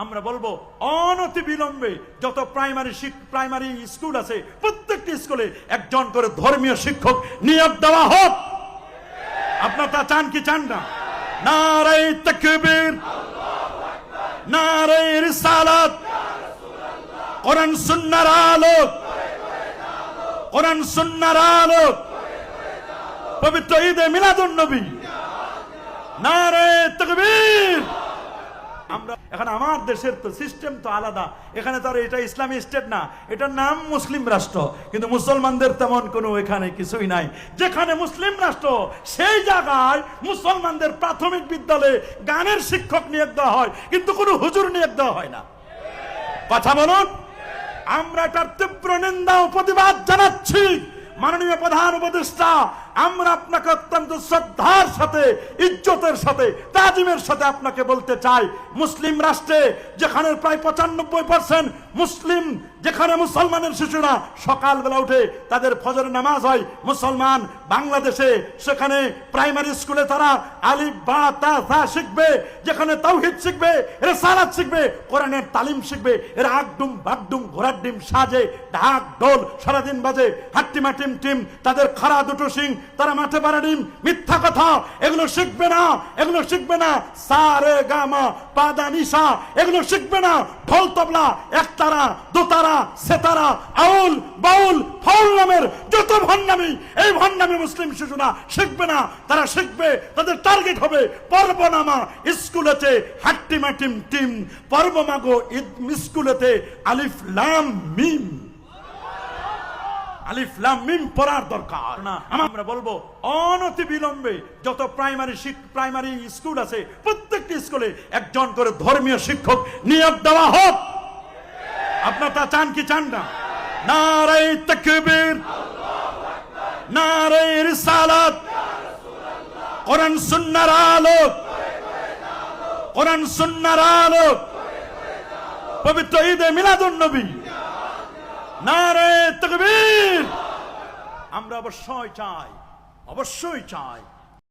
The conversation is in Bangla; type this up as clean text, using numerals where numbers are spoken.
আমরা বলবো অনতি বিলম্বে যত প্রাইমারি স্কুল আছে প্রত্যেকটি স্কুলে একজন করে ধর্মীয় শিক্ষক নিয়োগ দেওয়া হোক। আপনারা তা চান কি চান না? নারে তাকবীর, নারে রিসালাত, কোরআন সুন্নাহর আলো, কোরআন সুন্নাহর আলো, পবিত্র ঈদে মিলাদুন নবী, নারে তাকবীর। আমরা এখন আমার দেশের তো সিস্টেম তো আলাদা, এখানে তো আর এটা ইসলামী স্টেট না, এটার নাম মুসলিম রাষ্ট্র, কিন্তু মুসলমানদের তেমন কোনো এখানে কিছুই নাই। যেখানে মুসলিম রাষ্ট্র সেই জায়গায় মুসলমানদের প্রাথমিক বিদ্যালয়ে গানের শিক্ষক নিয়োগ দেওয়া হয়, কিন্তু কোনো হুজুর নিয়োগ দেওয়া হয় না। কথা বলুন। আমরা এটার তীব্র নিন্দা ও প্রতিবাদ জানাচ্ছি। মাননীয় প্রধান উপদেষ্টা, আমরা আপনাকে অত্যন্ত শ্রদ্ধার সাথে, ইজ্জতের সাথে, তাজিমের সাথে আপনাকে বলতে চাই, মুসলিম রাষ্ট্রে যেখানে প্রায় 95% মুসলিম, যেখানে মুসলমানের শিশুরা সকালবেলা উঠে তাদের ফজর নামাজ হয় মুসলমান, বাংলাদেশে সেখানে প্রাইমারি স্কুলে তারা আলিফ বা তা সা শিখবে, যেখানে তাওহীদ শিখবে, রিসালাত শিখবে, কোরআনের তালিম শিখবে। এর আগডুম বাগডুম ঘোড়ার ডিম সাজে, ঢাক ঢোল সারাদিন বাজে, হাট্টিমা টিম টিম, তাদের খাড়া দুটো সিং, তারা মাঠে পাড়া ডিম। মিথ্যা কথা, এগুলো শিখবে না, এগুলো শিখবে না। সা রে গা মা পা দা নি সা এগুলো শিখবে না। ঢোল তবলা, একতারা, দোতারা, সেতারা, আউল বাউল ফাউল নামের যত ভণ্ডামি, এই ভণ্ডামি মুসলিম শিশুরা শিখবে না। তারা শিখবে, তাদের টার্গেট হবে পর্বনামা স্কুলেতে হাট্টিমা টিম টিম, পর্বমাগো স্কুলেতে আলিফ লাম মিম, আলিফ লাম মিম পড়ার দরকার না। আমরা বলবো অনতি বিলম্বে যত প্রাইমারি স্কুল আছে প্রত্যেকটি স্কুলে একজন করে ধর্মীয় শিক্ষক নিয়োগ দেওয়া হোক। আপনারা তা চান কি চান না? নারে তাকবীর, নারে রিসালাত, কোরআন সুন্নাহর আলো, কোরআন সুন্নাহর আলো, পবিত্র ঈদে মিলাদুন নবী, নারে তাকবীর। আমরা অবশ্যই চাই